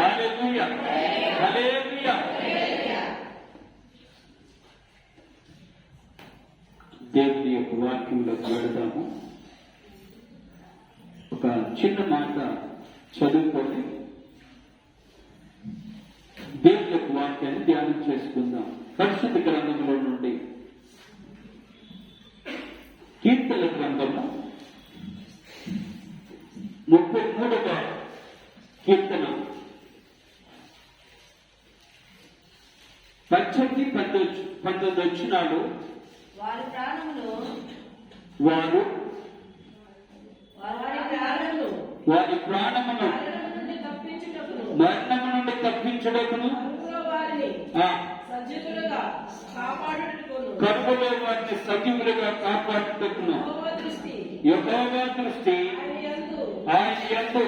హల్లెలూయా, హల్లెలూయా. దేవుని యొక్క వాక్యంలోకి వెళదాము. ఒక చిన్న మాట చదువుకొని దేవుని యొక్క వాక్యాన్ని ధ్యానం చేసుకుందాం. పరిశుద్ధ గ్రంథంలో నుండి కీర్తనల గ్రంథము 33వ కీర్తన 18-19 వచనాలు. వారి ప్రాణమును మరణము నుండి తప్పించుటకును కరువులో వారిని సజీవులుగా కాపాడుటకును యెహోవా దృష్టి ఆయన యందు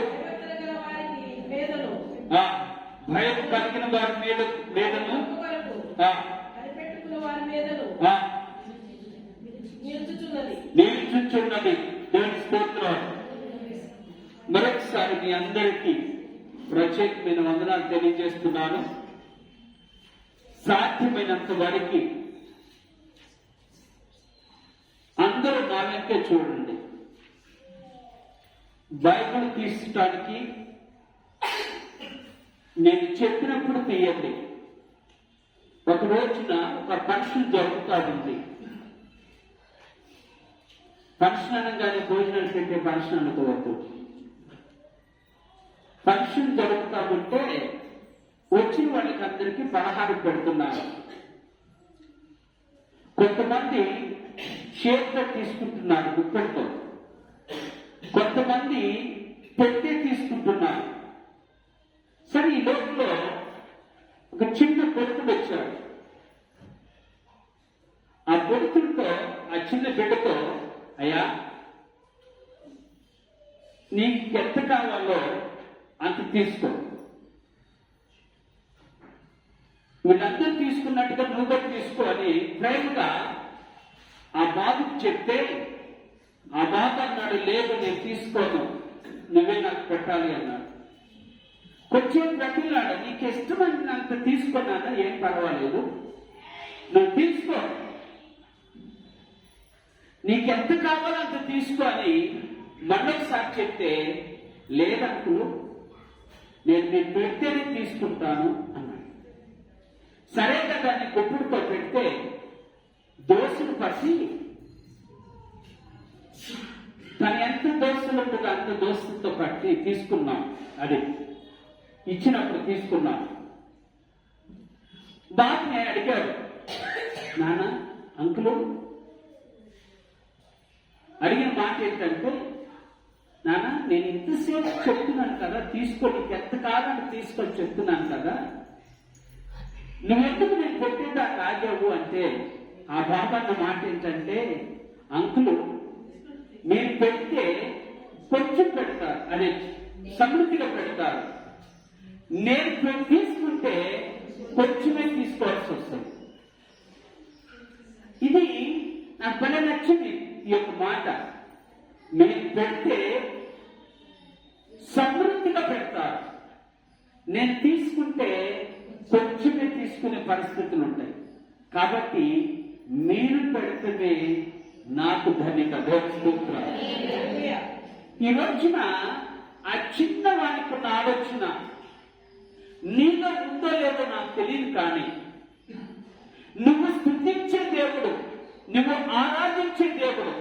భయం కలిగిన వారి మీదను నిలుచుచున్నది. దేవుని స్తోత్రం. మరొకసారి మీ అందరికీ ప్రత్యేకమైన వందనాలు తెలియజేస్తున్నాను. సాధ్యమైనంత వరకు అందరూ నా వెంటే చూడండి. బైబిల్ తీర్చడానికి నేను చెప్పినప్పుడు తీయండి. ఒక రోజున ఒక ఫంక్షన్ జరుగుతూ ఉంది. ఫంక్షన్ అనగానే భోజనాలు పెట్టే ఫంక్షన్ అనుకోవద్దు. ఫంక్షన్ జరుగుతూ ఉంటే వచ్చిన వాళ్ళకి అందరికీ పలహారం పెడుతున్నారు. కొంతమంది చేతితో తీసుకుంటున్నారు గుప్పటితో, కొంతమంది పెట్టే తీసుకుంటున్నారు. సరే, ఈ లోపల ఒక చిన్న కొడుకుడు వచ్చాడు. ఆ కొడుకుడితో, ఆ చిన్న బిడ్డతో, అయ్యా నీకు ఎంత కావాలో అంత తీసుకో, వీళ్ళందరూ తీసుకున్నట్టుగా నువ్వు కూడా తీసుకో అని ప్రేమగా ఆ బాబుకి చెప్తే, ఆ బాబు అన్నాడు, లేదు నేను తీసుకోను, నువ్వే నాకు పెట్టాలి అన్నాడు. కొంచెం పెట్టినాడు, నీకు ఇష్టమైనంత తీసుకున్నానా, ఏం పర్వాలేదు, నువ్వు తీసుకో, నీకెంత కావాలో అంత తీసుకో అని మళ్ళొకసారి చెప్తే, లేదంకులు నేను పెడితేనే తీసుకుంటాను అన్నాడు. సరే కదా అని కొప్పుడుతో పెడితే దోశలు పసి తను ఎంత దోశలు ఉంటుందో అంత దోశలతో పట్టి తీసుకున్నాం. అది ఇచ్చినప్పుడు తీసుకున్నాం. బాబుని అడిగాడు, నాన్న అంకులు అడిగిన మాట ఏంటంటే, నాన్న నేను ఇంతసేపు చెప్తున్నాను కదా, తీసుకోని ఎంత కావాలని తీసుకొని చెప్తున్నాను కదా, నువ్వెందుకు నేను పెట్టేదాకా ఆగావు అంటే, ఆ బాబు అన్న మాట ఏంటంటే, అంకులు నేను పెడితే కొంచెం పెడతారు, అదే సమృద్ధిగా పెడతారు, నేను తీసుకుంటే కొంచెమే తీసుకోవాల్సి వస్తుంది. ఇది నాకు భలే నచ్చింది ఈ యొక్క మాట. నేను పెడితే సమృద్ధిగా పెడతారు, నేను తీసుకుంటే కొంచెమే తీసుకునే పరిస్థితులు ఉంటాయి. కాబట్టి మీరు పెడితే నాకు ధనిక. ఈ రోజున ఆ చిన్నవానికి ఉన్న ఆలోచన నీలో ఉందో లేదో నాకు తెలియదు, కానీ నువ్వు స్తుతించే దేవుడు, నువ్వు ఆరాధించే దేవుడు,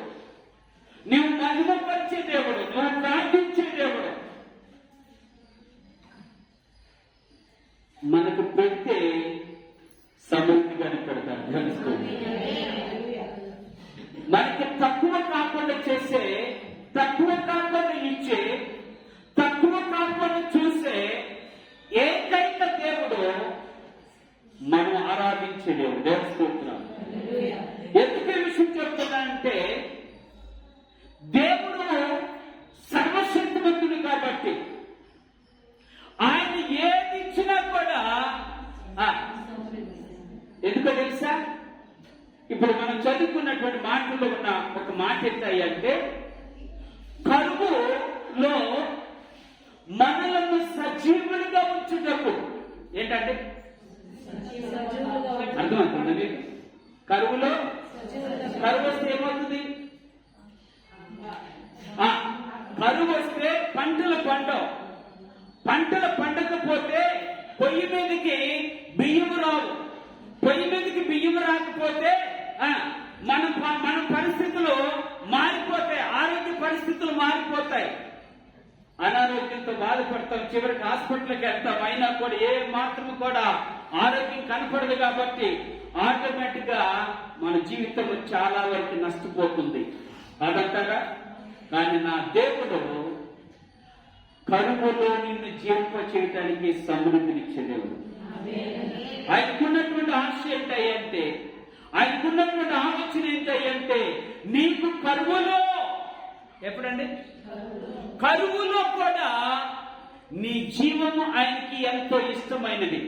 నువ్వు మహిమపరిచే దేవుడు, నువ్వు ప్రార్థించే దేవుడు మనకు పెడితే సమృద్ధిగానే పెడతాడు. మనకి తక్కువ కాకుండా చేసే, తక్కువ కాకుండా ఇచ్చే, తక్కువ కాకుండా చూసే ఏకైక దేవుడు మనం ఆరాధించే దేవుడు. దేవుని స్తోత్రం. ఎందుకు ఈ విషయం చెప్తున్నా అంటే, దేవుడు సర్వశక్తిమంతుడు కాబట్టి ఆయన ఏది ఇచ్చినా కూడా ఎందుకో తెలుసా, ఇప్పుడు మనం చదువుకున్నటువంటి మాటల్లో ఉన్న ఒక మాట ఏంటంటే, కరువులో మనలను సజీవులుగా ఉంచుట ఏంటంటే సజీవులుగా అర్థమవుతుంది మీకు? కరువు వస్తే ఏమవుతుంది? కరువు వస్తే పంటలు పండకపోతే పొయ్యి మీదకి బియ్యం రావు. పొయ్యి మీదకి బియ్యం రాకపోతే మన పరిస్థితులు మారిపోతాయి, ఆరోగ్య పరిస్థితులు మారిపోతాయి. అనారోగ్యంతో బాధపడతాం, చివరికి హాస్పిటల్కి వెళ్తాం. అయినా కూడా ఏ మాత్రం కూడా ఆరోగ్యం కనపడదు. కాబట్టి ఆటోమేటిక్ గా మన జీవితం చాలా వరకు నష్టపోతుంది. అదంటారా? కానీ నా దేవుడు కరువులో నిన్ను జీవింప చేయడానికి సమృద్ధినిచ్చే దేవుడు. ఆయనకున్నటువంటి ఆశ ఏంటంటే, ఆయనకున్నటువంటి ఆలోచన ఏంటంటే, నీకు కరువులో, ఎప్పుడండి కరువులో కూడా నీ జీవము ఆయనకి ఎంతో ఇష్టమైనది.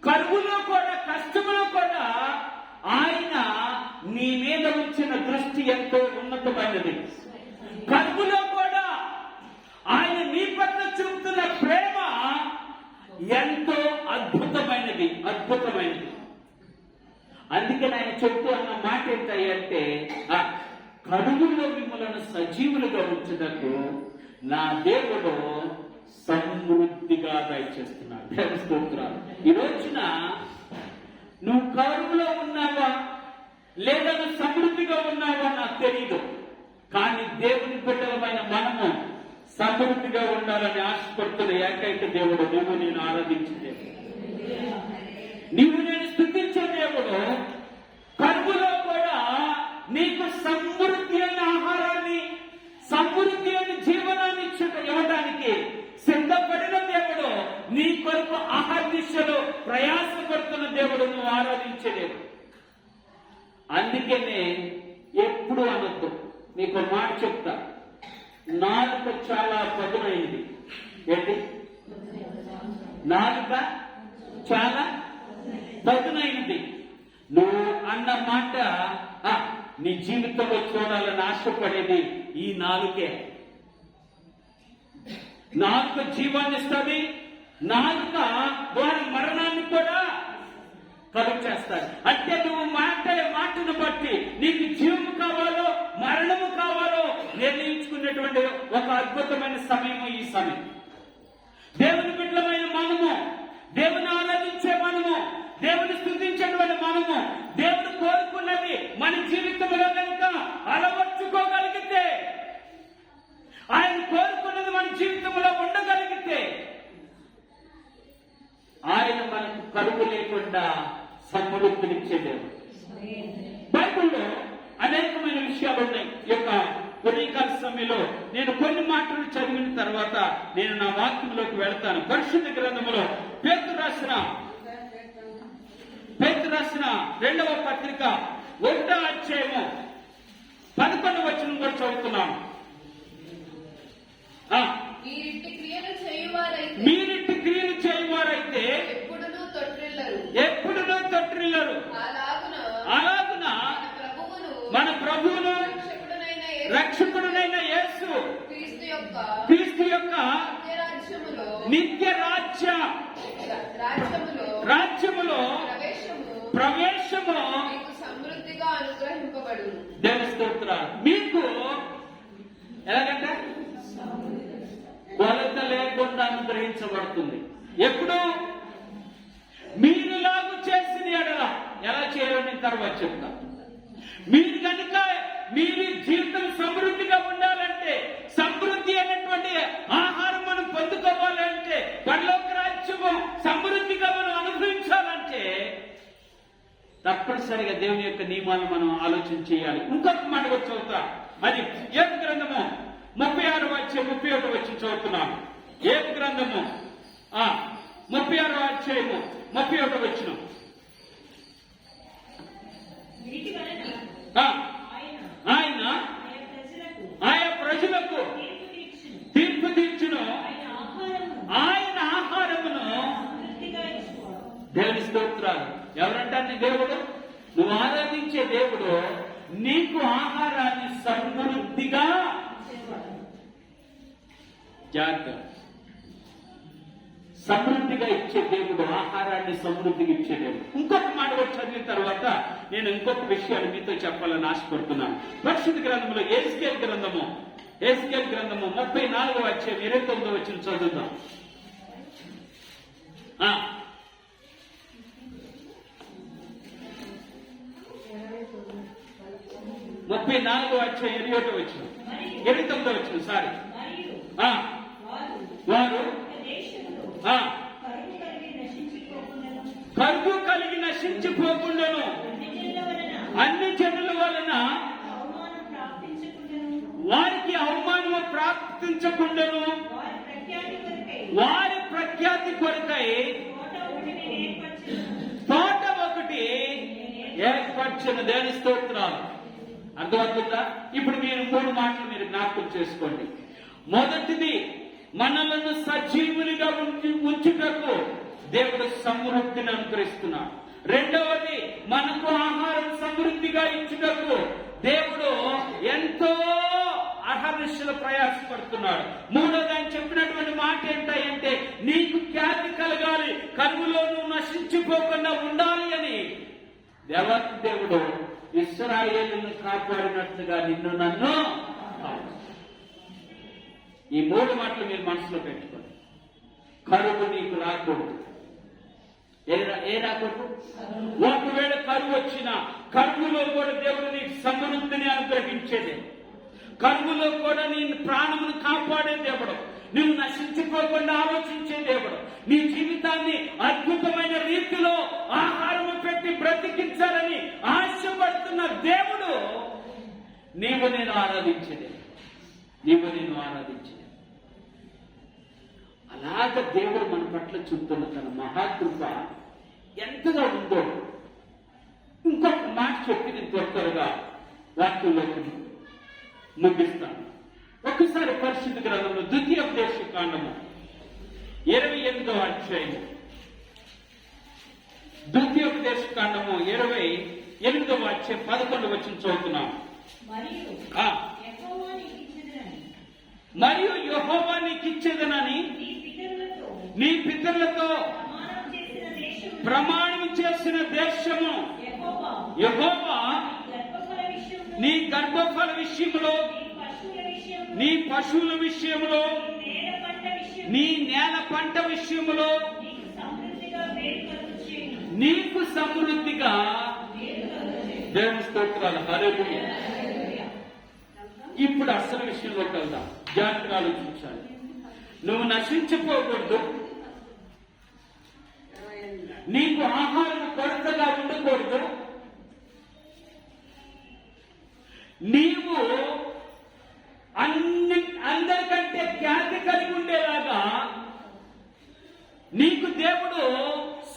కరువులో కూడా, కష్టములో కూడా ఆయన నీ మీద ఉంచిన దృష్టి ఎంతో ఉన్నతమైనది. కరువులో కూడా ఆయన నీ పట్ల చూపుతున్న ప్రేమ ఎంతో అద్భుతమైనది. అందుకని ఆయన చెప్తూ అన్న మాట ఏంటంటే, కరువులో మిమ్మల్ని సజీవులుగా ఉంచుటకు నా దేవుడు సమృద్ధిగా దయచేస్తున్నాడు. దేవుని స్తోత్రాలు. ఈ రోజున నువ్వు కరువులో ఉన్నావా లేదా నువ్వు సమృద్ధిగా ఉన్నావా నాకు తెలియదు. కానీ దేవుని బిడ్డలమైన మనము సమృద్ధిగా ఉండాలని ఆశపడుతున్న ఏకైక దేవుడు నువ్వు నేను ఆరాధించే దేవుడు, నువ్వు నేను స్తుతించే దేవుడు. కరువులో కూడా నీకు సమృద్ధి అయిన ఆహారాన్ని, సమృద్ధి అయిన జీవనాన్ని ఇవ్వడానికి సిద్ధపడిన దేవుడు, నీ కొరకు అహర్నిశలు ప్రయాసపడుతున్న దేవుడు, నువ్వు ఆరాధించే దేవుడు. అందుకనే ఎప్పుడు అనొద్దు. నీకు మాట చెప్తా, నాలుక చాలా పదునైంది. ఏంటి? నాలుక చాలా పదునైనది. నువ్వు అన్న మాట నీ జీవితంలో చూడాలని ఆశపడేది ఈ నాలుకే. నాలుక జీవాన్ని ఇస్తుంది. నాలుక వారి మరణాన్ని కూడా కలుగు చేస్తాడు. అంటే నువ్వు మాట్లాడే మాటను బట్టి నీకు జీవము కావాలో మరణము కావాలో నిర్ణయించుకునేటువంటి ఒక అద్భుతమైన సమయము ఈ సమయం. దేవుని బిడ్డలమైన మనము, దేవుని ఆరాధించే మనము, దేవుని స్తుతించేటువంటి మనము, దేవుడు కోరుకున్నది మన జీవితంలో కనుక అలవర్చుకోగలిగితే, ఆయన కోరుకున్నది మన జీవితంలో ఉండగలిగితే, ఆయన మనకు కరువు లేకుండా సమృద్ధినిచ్చే దేవుడు. బైబిల్లో అనేకమైన విషయాలు ఉన్నాయి. ఈ యొక్క ఉదయకాల సమయంలో నేను కొన్ని మాటలు చదివిన తర్వాత నేను నా వాక్యంలోకి వెళ్తాను. పరిశుద్ధ గ్రంథంలో పేతురు రాసిన 2వ పత్రిక 1వ అధ్యాయము 11వ వచనం కూడా చదువుతున్నాను. మీరిట్టి క్రియలు చేయువారైతే ఎప్పుడునూ తొట్టిల్లరు. అలాగున మన ప్రభువును రక్షకుడునైన యేసు క్రీస్తు యొక్క నిత్య రాజ్యములో ప్రవేశము సమృద్ధిగా అనుగ్రహింపబడు. దేవుని స్తోత్రాలు. మీకు ఎలాగంటే కొలత లేకుండా అనుగ్రహించబడుతుంది. ఎప్పుడు మీరు లాగు చేసిన ఎడల ఎలా చేయాలని తర్వాత చెప్తా. మీరు కనుక మీరు జీవితం సమృద్ధిగా ఉండాలంటే, సమృద్ధి అనేటువంటి ఆహారం మనం పొందుకోవాలంటే, పరలోక రాజ్యము సమృద్ధిగా మనం అనుభవించాలంటే తప్పనిసరిగా దేవుని యొక్క నియమాలను మనం ఆలోచన చేయాలి. ఇంకొక మాట వచ్చి చదువుతా. అది ఏపు గ్రంథము 36వ అధ్యాయం 31వ వచనం చదువుతున్నాను. ఏపు గ్రంథము 36వ అధ్యాయము 31వ వచనం. ఆయన ఆయా ప్రజలకు తీర్పు తీర్చును. ఆయన ఆహారమును దేవుని స్తోత్రాలు. ఎవరంటారు? నీ దేవుడు, నువ్వు ఆరాధించే దేవుడు నీకు ఆహారాన్ని సమృద్ధిగా జాగ్రత్త సమృద్ధిగా ఇచ్చే దేవుడు, ఆహారాన్ని సమృద్ధిగా ఇచ్చే దేవుడు. ఇంకొక మాట వచ్చి చదివిన తర్వాత నేను ఇంకొక విషయాన్ని మీతో చెప్పాలని ఆశపడుతున్నాను. పరిశుద్ధ గ్రంథంలో ఎహెజ్కేలు గ్రంథము 34వ అధ్యాయం 29వ వచనం చదువుతాం. 34వ అధ్యాయం 28వ వచనం 29వ వచనం సారీ. వారు కరువు కలిగి నశించిపోకుండాను అన్ని జనుల వలన వారికి అవమానము ప్రాప్తించకుండాను వారి ప్రఖ్యాతి కొరకై తోట ఒకటి ఏర్పరచిన దేని స్తోత్రాలు. అర్థమవుతుందా? ఇప్పుడు మీరు 3 మాటలు మీరు జ్ఞాపకం చేసుకోండి. మొదటిది, మనలను సజీవులుగా ఉంచుటకు దేవుడు సమృద్ధిని అనుగ్రహిస్తున్నాడు. రెండవది, మనకు ఆహారం సమృద్ధిగా ఇచ్చుటకు దేవుడు ఎంతో అహర్నిశలు ప్రయాసపడుతున్నాడు. మూడోది, ఆయన చెప్పినటువంటి మాట ఏంటంటే నీకు ఖ్యాతి కలగాలి, కరువులో నువ్వు నశించిపోకుండా ఉండాలి అని దేవాతి దేవుడు ఇశ్రాయేలును కాపాడినట్లుగా నిన్ను నన్ను. ఈ 3 మాటలు మీరు మనసులో పెట్టుకోండి. కరువు నీకు రాకూడదు. ఏ రాకూడదు? ఒకవేళ కరువు వచ్చినా కరువులో కూడా దేవుడు నీకు సమృద్ధిని అనుగ్రహించేదే. కరువులో కూడా నీ ప్రాణమును కాపాడే దేవుడు, నువ్వు నశించిపోకుండా ఆలోచించే దేవుడు, నీ జీవితాన్ని అద్భుతమైన రీతిలో ఆహారము పెట్టి బ్రతికించాలని ఆశపడుతున్న దేవుడు నీవు నేను ఆరాధించేదే. అలాగ దేవుడు మన పట్ల చూపుతున్న తన మహాకృప ఎంతగా ఉందో ఇంకొక మాట చెప్పి నేను త్వరగా వాక్యంలోకి ముగిస్తాను. ఒకసారి పరిశుద్ధ గ్రంథంలో ద్వితీయోపదేశకాండము 28వ అధ్యాయం, ద్వితీయోపదేశకాండము 28వ అధ్యాయం 11వ వచనం చదువుతున్నాం. మరియు యెహోవా నీకిచ్చేదనని నీ పితరులతో ప్రమాణం చేసిన దేశము యెహోవా నీ గర్భఫల విషయంలో, నీ పశువుల విషయంలో, నీ నేల పంట విషయంలో నీకు సమృద్ధిగా దేవుని స్తోత్రాలు. హల్లెలూయా. ఇప్పుడు అసలు విషయంలోకి వెళ్దాం. జాగ్రత్తగా ఆలోచించాలి. నువ్వు నశించిపోకూడదు, నీకు ఆహారం కొరతగా ఉండకూడదు, నీవు అందరికంటే ఖ్యాతి కలిగి ఉండేలాగా నీకు దేవుడు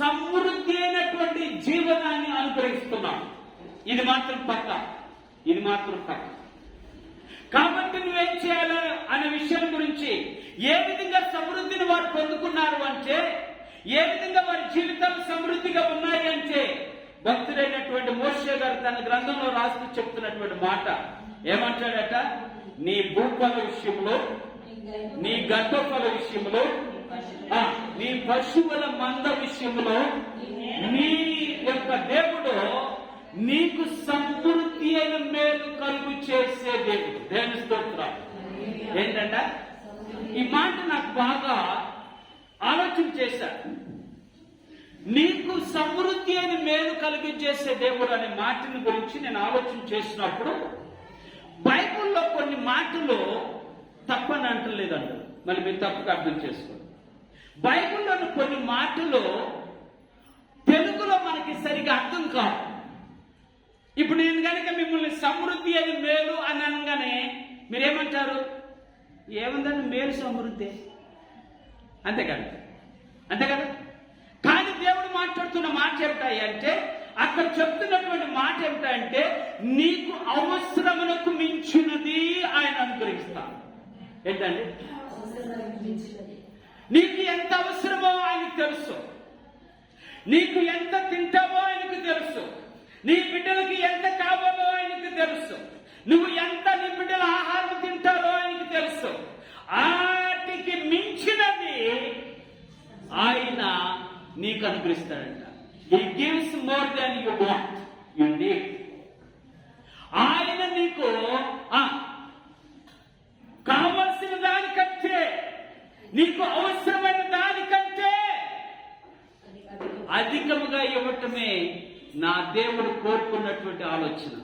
సమృద్ధి అయినటువంటి జీవనాన్ని అనుగ్రహిస్తున్నాడు. ఇది మాత్రం పక్క. కాబట్టి నువ్వేం చేయాలి అనే విషయం గురించి, ఏ విధంగా సమృద్ధిని వారు పొందుకున్నారు అంటే, ఏ విధంగా వారి జీవితాలు సమృద్ధిగా ఉన్నాయి అంటే, భక్తుడైనటువంటి మోషే గారు తన గ్రంథంలో రాస్తూ చెప్తున్నటువంటి మాట ఏమంటాడట? నీ భూఫల విషయంలో, నీ గర్భఫల విషయంలో, నీ పశువుల మంద విషయంలో నీ యొక్క దేవుడు నీకు సమృద్ధి అయిన మేలు కలుగు చేసే దేవుడు. దేవుని స్తోత్రం. ఏంటంట ఈ మాట నాకు బాగా ఆలోచన చేశాను. నీకు సమృద్ధి అయిన మేలు కలిగించేసే దేవుడు అనే మాటని గురించి నేను ఆలోచన చేసినప్పుడు బైబిల్లో కొన్ని మాటలు తప్పని అంటలేదంట. మరి మీరు తప్పుగా అర్థం చేసుకోండి. బైబిల్లోని కొన్ని మాటలు తెలుగులో మనకి సరిగా అర్థం కావు. ఇప్పుడు నేను కనుక మిమ్మల్ని సమృద్ధి అని మేలు అని అనగానే మీరేమంటారు? ఏముందని మేలు సమృద్ధి, అంతే కదా. కానీ దేవుడు మాట్లాడుతున్న మాట ఏమిటాయి అంటే, అక్కడ చెప్తున్నటువంటి మాట ఏమిటంటే, నీకు అవసరమునకు మించినది ఆయన అనుగ్రహిస్తాను. ఏంటండి? నీకు ఎంత అవసరమో ఆయనకు తెలుసు, నీకు ఎంత తింటావో ఆయనకు తెలుసు, నీ బిడ్డలకి ఎంత కావాలో ఆయనకు తెలుసు, నువ్వు ఎంత నీ బిడ్డల ఆహారం తింటారో ఆయనకు తెలుసు. వాటికి మించినది ఆయన నీకు అనుగ్రహిస్తాడంట. He gives more than you want, you need. ఆయన నీకు కావలసిన దానికంటే, నీకు అవసరమైన దానికంటే అధికముగా ఇవ్వటమే నా దేవుడు కోరుకున్నటువంటి ఆలోచన,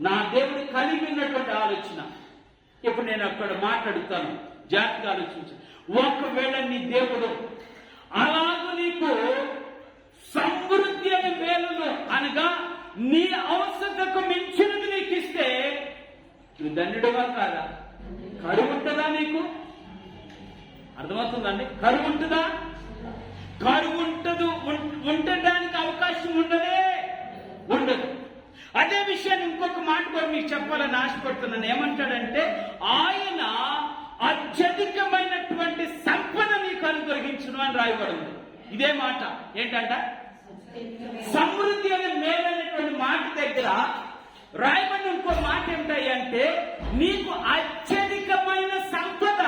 నా దేవుడు కలిగి ఉన్నటువంటి ఆలోచన. ఇప్పుడు నేను అక్కడ మాట్లాడుతాను, జాగ్రత్తగా ఆలోచించు. ఒకవేళ నీ దేవుడు అలాగూ నీకు సమృద్ధి అనే వేళలో అనగా నీ అవసరతకు మించినది నీకు ఇస్తే నువ్వు ధన్యుడుగా కాదా? కరువు ఉంటుందా నీకు? అర్థమవుతుందండి? కరువు ఉంటుందా? కరువు ఉంటదు, ఉండడానికి అవకాశం ఉండదు. అదే విషయాన్ని ఇంకొక మాట కూడా మీకు చెప్పాలని ఆశపడుతున్నాను. ఏమంటాడంటే, ఆయన అత్యధికమైనటువంటి సంపద నీకు అనుగ్రహించును అని రాయబడింది. ఇదే మాట ఏంటంట? సమృద్ధి అనే మేలైనటువంటి మాట దగ్గర రాయబడిన ఇంకో మాట ఏంటాయి అంటే, నీకు అత్యధికమైన సంపద,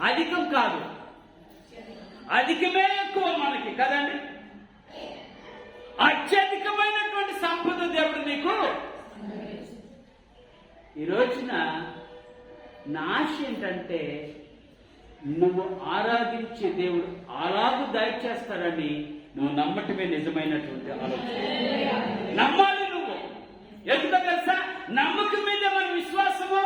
అధికం కాదు, అధికమే ఎక్కువ మనకి కదండి. అత్యధికమైనటువంటి సంపద దేవుడు నీకు. ఈ రోజున నా ఆశ ఏంటంటే, నువ్వు ఆరాధించే దేవుడు అలాగూ దయచేస్తాడని నువ్వు నమ్మటమే నిజమైనటువంటి ఆలోచన. నమ్మాలి నువ్వు. ఎందుకో తెలుసా? నమ్మకం మీద మన విశ్వాసము,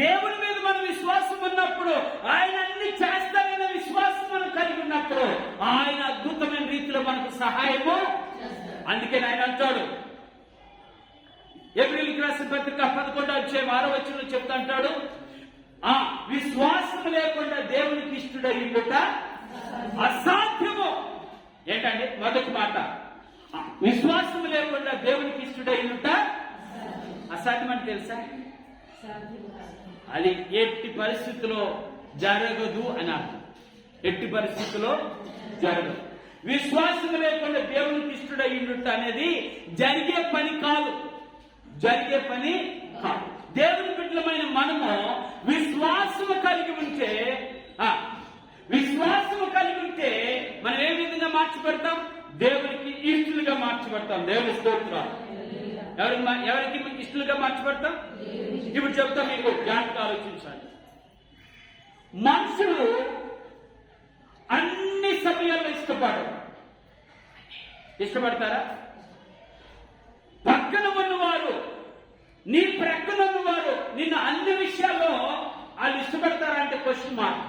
దేవుని మీద మన విశ్వాసం ఉన్నప్పుడు, ఆయన అన్ని చేస్తాడనే విశ్వాసం మనం కలిగి ఉన్నప్పుడు, ఆయన అద్భుతమైన రీతిలో మనకు సహాయము. అందుకే ఆయన అంటాడు, ఏప్రిల్ రాసిన పత్రిక 11:6 చెప్తా అంటాడు, విశ్వాసం లేకుండా దేవునికి ఇష్టడయ్యుట అసాధ్యము. ఏంటండి మొదటి మాట? విశ్వాసం లేకుండా దేవునికి ఇష్టడయ్యుట అసాధ్యం అని తెలుసా? అది ఎట్టి పరిస్థితిలో జరగదు అని అర్థం. ఎట్టి పరిస్థితిలో జరగదు. విశ్వాసం లేకుండా దేవునికి ఇష్టడయ్యుట అనేది జరిగే పని కాదు. దేవుని బిడ్డలమైన మనము విశ్వాసము కలిగి ఉంటే మనం ఏ విధంగా మార్చిపెడతాం? దేవునికి ఇష్టలుగా మార్చిపెడతాం. దేవుని స్తోత్రాలు. ఎవరికి ఇష్టలుగా మార్చిపెడతాం? ఇప్పుడు చెప్తా, మీకు జాగ్రత్తగా ఆలోచించాలి. మనుషులు అన్ని సమయాల్లో ఇష్టపడతారా? పక్కన ఉన్నవారు, నీ ప్రక్కన ఉన్నవారు నిన్ను అన్ని విషయాల్లో వాళ్ళు ఇష్టపడతారా అంటే క్వశ్చన్ మార్క్.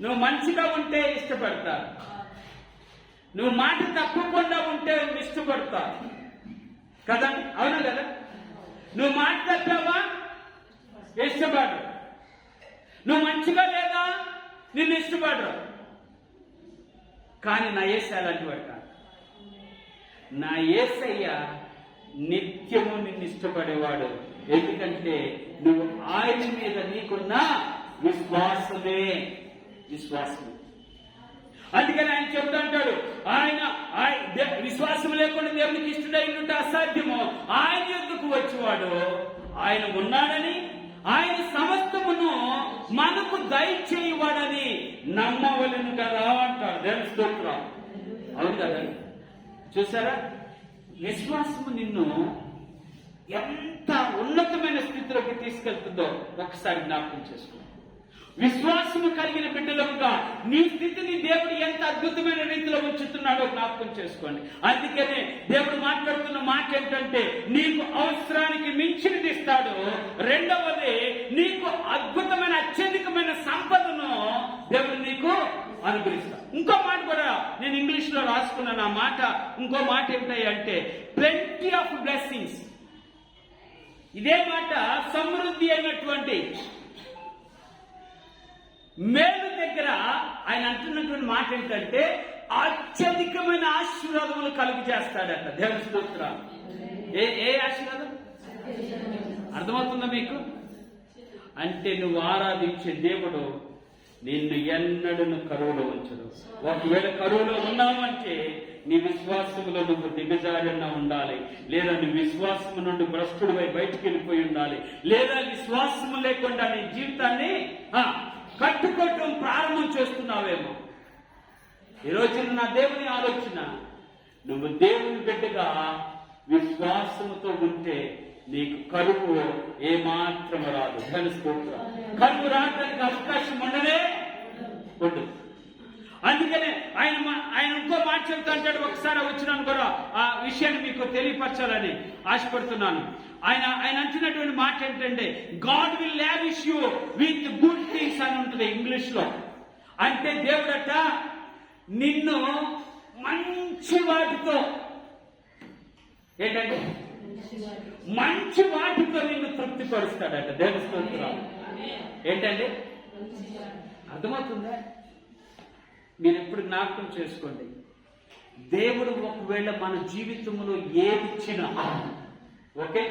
నువ్వు మంచిగా ఉంటే ఇష్టపడతారు, నువ్వు మాట తప్పకుండా ఉంటే ఇష్టపడతారు కదా? అవునా కదా? నువ్వు మాట తప్పావా ఇష్టపడరు, నువ్వు మంచిగా లేదా నిన్ను ఇష్టపడరు. కానీ నా యేసయ్య అలాంటి వాడు కాదు. నా యేసయ్య నిత్యము నిన్ను ఇష్టపడేవాడు. ఎందుకంటే నువ్వు ఆయన మీద నీకున్న విశ్వాసమే. అందుకని ఆయన చెప్తా అంటాడు, ఆయన విశ్వాసం లేకుండా దేవునికి ఇష్టడైనట్టు అసాధ్యము. ఆయన ఎందుకు వచ్చేవాడు? ఆయన ఉన్నాడని, ఆయన సమస్తమును మనకు దయచేయవాడని నమ్మవలను కదా అంటాడు. దేవుని స్తోత్రం. అవును కదా? చూసారా? విశ్వాసము నిన్ను ఎంత ఉన్నతమైన స్థితిలోకి తీసుకెళ్తుందో ఒకసారి జ్ఞాపకం చేసుకో. విశ్వాసము కలిగిన బిడ్డలుగా నీ స్థితిని దేవుడు ఎంత అద్భుతమైన రీతిలో ఉంచుతున్నాడో జ్ఞాపకం చేసుకోండి. అందుకనే దేవుడు మాట్లాడుతున్న మాట ఏంటంటే, నీకు అవసరానికి మించినది ఇస్తాడు. రెండవది, నీకు అద్భుతమైన అత్యధికమైన సంపదను దేవుడు నీకు అనుగ్రహిస్తాడు. ఇంకో మాట కూడా నేను ఇంగ్లీష్ లో రాసుకున్నాను. ఆ మాట ఇంకో మాట ఏంటి అంటే, ప్లెంటీ ఆఫ్ బ్లెస్సింగ్స్. ఇదే మాట సమృద్ధి అయినటువంటి మేలు దగ్గర ఆయన అంటున్నటువంటి మాట ఏంటంటే, అత్యధికమైన ఆశీర్వాదములు కలుగు చేస్తాడట. దేవుని స్తోత్రాలు. ఏ ఆశీర్వాదం అర్థమవుతుందా మీకు? అంటే నువ్వు ఆరాధించే దేవుడు నిన్ను ఎన్నడూ కరువులో ఉంచడు. ఒకవేళ కరువులో ఉన్నావంటే నీ విశ్వాసములో నువ్వు దిగజారిన ఉండాలి, లేదా నీ విశ్వాసము నుండి భ్రష్టుడిపై బయటికి వెళ్ళిపోయి ఉండాలి, లేదా విశ్వాసము లేకుండా నీ జీవితాన్ని కట్టుకోవటం ప్రారంభం చేస్తున్నావేమో. ఈరోజు నా దేవుని ఆలోచన, నువ్వు దేవుని బిడ్డగా విశ్వాసముతో ఉంటే నీకు కరువు ఏమాత్రం రాదు. కరువు రావడానికి అవకాశం ఉండనే ఉండదు. అందుకనే ఆయన ఇంకో మాట చెప్తా అంటాడు. ఒకసారి వచ్చినాను కూడా ఆ విషయాన్ని మీకు తెలియపరచాలని ఆశపడుతున్నాను. ఆయన అంటున్నటువంటి మాట ఏంటంటే, God will lavish you with good things అని ఉంటుంది ఇంగ్లీష్ లో. అంటే దేవుడట నిన్ను మంచి వాటితో, ఏంటంటే మంచి వాటితో నిన్ను తృప్తిపరుస్తాడట. దేవుని స్తోత్రాలు. ఏంటంటే అర్థమవుతుందా? మీరు ఎప్పుడు జ్ఞాపకం చేసుకోండి, దేవుడు ఒకవేళ మన జీవితంలో ఏది ఇచ్చినా, ఓకే,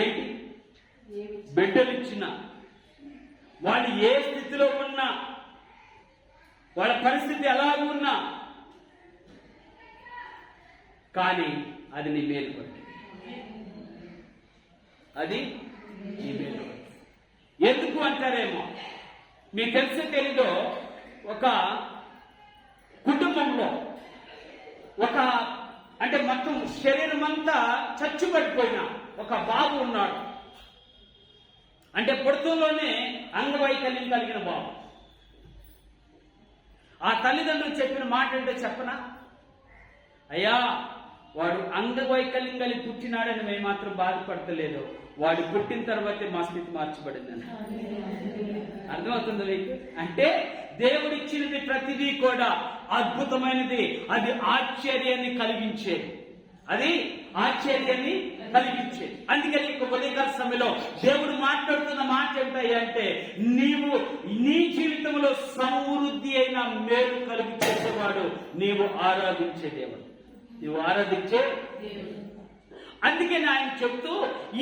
ఏంటి బిడ్డలు ఇచ్చినా, వాళ్ళు ఏ స్థితిలో ఉన్నా, వాళ్ళ పరిస్థితి ఎలా ఉన్నా, కానీ అది నీ మేలు పడుతుంది. అది నీ మేలు పడుతుంది. ఎందుకు అంటారేమో మీకు తెలిసే తెలీదో, ఒక కుటుంబంలో అంటే మొత్తం శరీరం అంతా చచ్చుబడిపోయిన ఒక బాబు ఉన్నాడు. అంటే పుడుతూలోనే అంగవైకల్యం కలిగిన బాబు. ఆ తల్లిదండ్రులు చెప్పిన మాట ఏంటో చెప్పనా? అయ్యా, వాడు అంగవైకల్యం కలిగి పుట్టినాడని మేము మాత్రం బాధపడతలేదు, వాడు పుట్టిన తర్వాతే మా స్థితి మార్చబడిందని. అర్థమవుతుంది మీకు? అంటే దేవుడిచ్చినది ప్రతిదీ కూడా అద్భుతమైనది, అది ఆశ్చర్యాన్ని కలిగించేది, అది ఆశ్చర్యాన్ని కలిగించేది. అందుకని ఉదయకాల సమయంలో దేవుడు మాట్లాడుతున్న మాట ఏంటంటే, నీవు నీ జీవితంలో సమృద్ధి అయిన మేలు కలిగి చేసేవాడు నీవు ఆరాధించే దేవుడు, నీవు ఆరాధించే దేవుడు. అందుకే ఆయన చెప్తూ,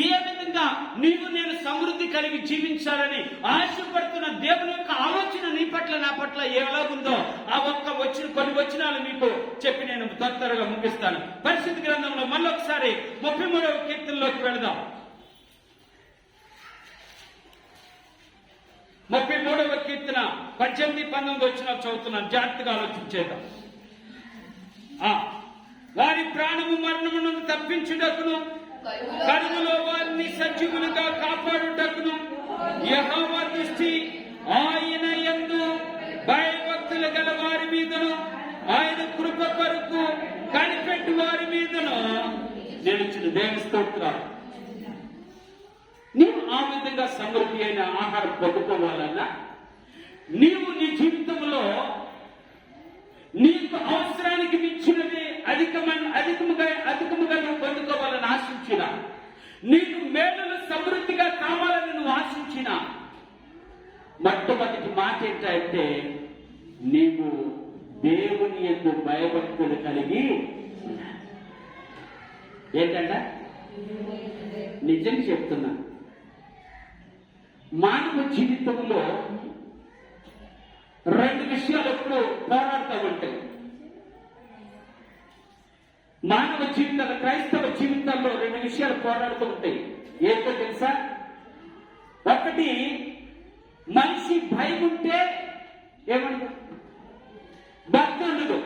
ఏ విధంగా నీవు నేను సమృద్ధి కలిగి జీవించాలని ఆశపడుతున్న దేవుని యొక్క ఆలోచన నీ పట్ల నా పట్ల ఎలాగుందో ఆ కొన్ని వచనాలు మీకు చెప్పి నేను త్వరగా ముగిస్తాను. పరిశుద్ధ గ్రంథంలో మళ్ళొకసారి 33వ కీర్తనలోకి వెళదాం. 33వ కీర్తన 18-19 వచనాలు చదువుతున్నాను, జాగ్రత్తగా ఆలోచించేద్దాం. వారి ప్రాణము మరణమును తప్పించుటకును, కరువులో వారిని సజీవులుగా కాపాడుటకును యెహోవా దృష్టి ఆయన యందు భయభక్తులు గల వారి మీదను, ఆయన కృప కొరకు కనిపెట్టు వారి మీదను నిలిచిన. దేవుని స్తోత్రాలు. నీవు ఆ విధంగా సమృద్ధి అయిన ఆహారం పొందుకోవాలన్నా, నీవు నీ జీవితంలో నీకు అవసరానికి మించినది అధికముగా నువ్వు పొందుకోవాలని ఆశించిన, నీకు మేలులు సమృద్ధిగా కావాలని నువ్వు ఆశించిన, మొట్టమొదటి మాట ఏంటంటే, నీవు దేవుని యందు భయభక్తులు కలిగి ఏంటంట. నిజంగా చెప్తున్నా, మానవ జీవితంలో రెండు విషయాలు ఎప్పుడు పోరాడుతూ ఉంటాయి. మానవ జీవితాలు, క్రైస్తవ జీవితాల్లో రెండు విషయాలు పోరాడుతూ ఉంటాయి. ఏంటో తెలుసా? ఒకటి, మనిషి భయం ఉంటే ఏమంటారు? భక్తి ఉండదు.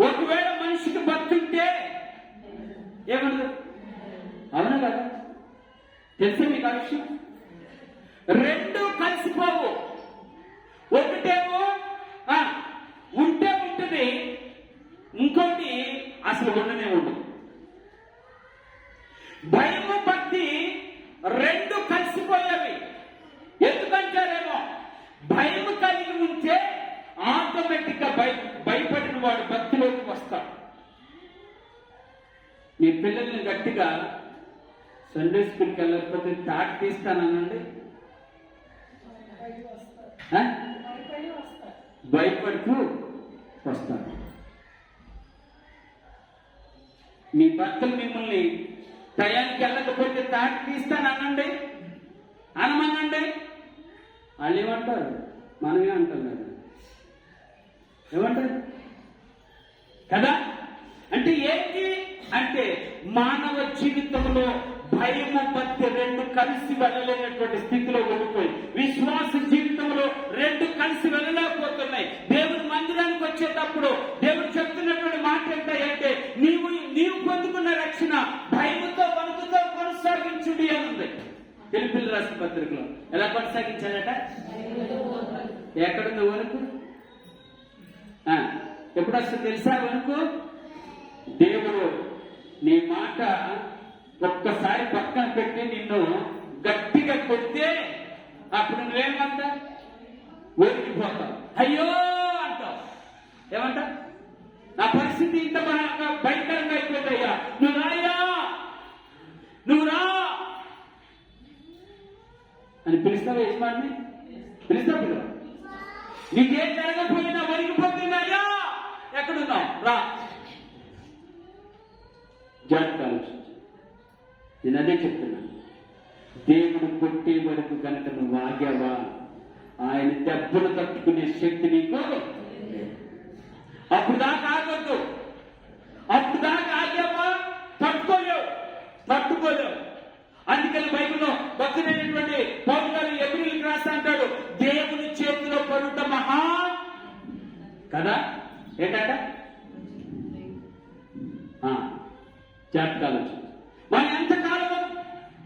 ఒకవేళ మనిషికి భక్తి ఉంటే ఏమంటారు? అవునా కదా? తెలుసా మీకు ఆ విషయం? రెండు కలిసిపోవు. ఒకటేమో ఉంటే ఉంటుంది, ఇంకోటి అసలు ఉండనే ఉండదు. భయము భక్తి రెండు కలిసిపోయేవి. ఎందుకంటారేమో, భయము కలిగి ఉంటే ఆటోమేటిక్ గా భయపడిన వాడు భక్తిలోకి వస్తాడు. మీ పిల్లల్ని గట్టిగా సండే స్కూల్కి వెళ్ళకపోతే తాటి తీస్తానండి, భయపడుతూ వస్తాడు. మీ భర్తలు మిమ్మల్ని టయానికి వెళ్ళకపోతే తాటి తీస్తాననండి, అనమనండి. వాళ్ళు ఏమంటారు? మనమే అంటాం కదా, ఏమంటారు కదా? అంటే ఏంటి అంటే, మానవ జీవితంలో భయము భక్తి రెండు కలిసి వెళ్ళలేనటువంటి స్థితిలో ఉండిపోయి, విశ్వాస జీవితంలో ఎక్కడుంది వణుకు? ఎప్పుడు వస్తుంది తెలుసా వణుకు? దేవుడు నీ మాట ఒక్కసారి పక్కన పెట్టి నిన్ను గట్టిగా కొడితే అప్పుడు నువ్వేమంటా? వణికిపోతావు, అయ్యో అంటావు. ఏమంటా? నా పరిస్థితి ఇంత భయంకరంగా అయిపోయిందయ్యా, నువ్వు రాయ్యా, నువ్వు రా అని పిలుస్తావా? యజమాని పిలుస్తావు, పిలువ. నీకేం జరగకపోయినా వణికిపోతున్నాయా, ఎక్కడున్నావు రా. జాగ్రత్త ఆలోచించు. నేను అదే చెప్తున్నాను. దేవుడు కొట్టే వరకు కనుక నువ్వు ఆగావా, ఆయన దెబ్బలు తట్టుకునే శక్తి నీకు. అప్పుడు దాకా ఆగొద్దు. అప్పుడు దాకా ఆగావా తట్టుకోలేవు. అందుకని బైబిల్లో భక్తుడైనటువంటి పౌలు గారు ఎబ్రీయులకు రాస్తా అంటాడు, దేవుని చేతిలో పడుట మహా కదా. ఏంటంట? జాతకాలు. మనం ఎంతకాలం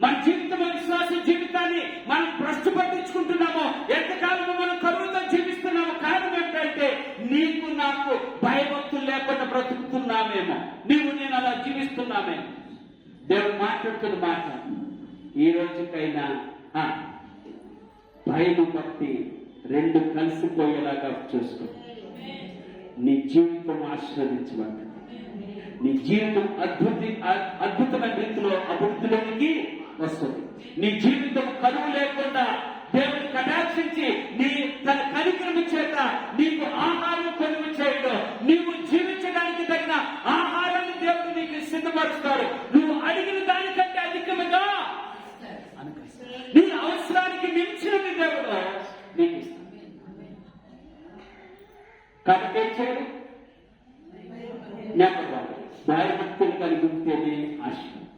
మన జీవితం, విశ్వాస జీవితాన్ని మనం భ్రష్టు పట్టించుకుంటున్నామో, ఎంతకాలము మనం కరువుతో జీవిస్తున్నామో కారణం ఏంటంటే నీకు నాకు భయభక్తులు లేకుండా బ్రతుకుతున్నామేమో, నీవు నేను అలా జీవిస్తున్నామేమో. దేవుడు మాట్లాడుతున్న మాట ఈ రోజుకైనా భయం భక్తి రెండు కలిసిపోయేలాగా చూసుకో. నీ జీవితం ఆశీర్వదించబడుతుంది. నీ జీవితం అద్భుతమైన రీతిలో అభివృద్ధిలోనికి వస్తుంది. నీ జీవితం కరువు లేకుండా దేవుని కటాక్షించి నీ తన కనికరము చేత నీకు ఆహారం కొనుగోలు చేయడం, నీవు జీవించడానికి తగిన ఆహారాన్ని దేవుడు నీకు సిద్ధపరుస్తాడు. నువ్వు అడిగిన దానికంటే అధికముగా నీ అవసరానికి మించినది దేవుడు నీకు ఇస్తాడు. కాబట్టి ఏం చేయడు? జ్ఞాపకాలు భయభక్తులు కలిగి ఉంటేనే ఆశీర్వాదం.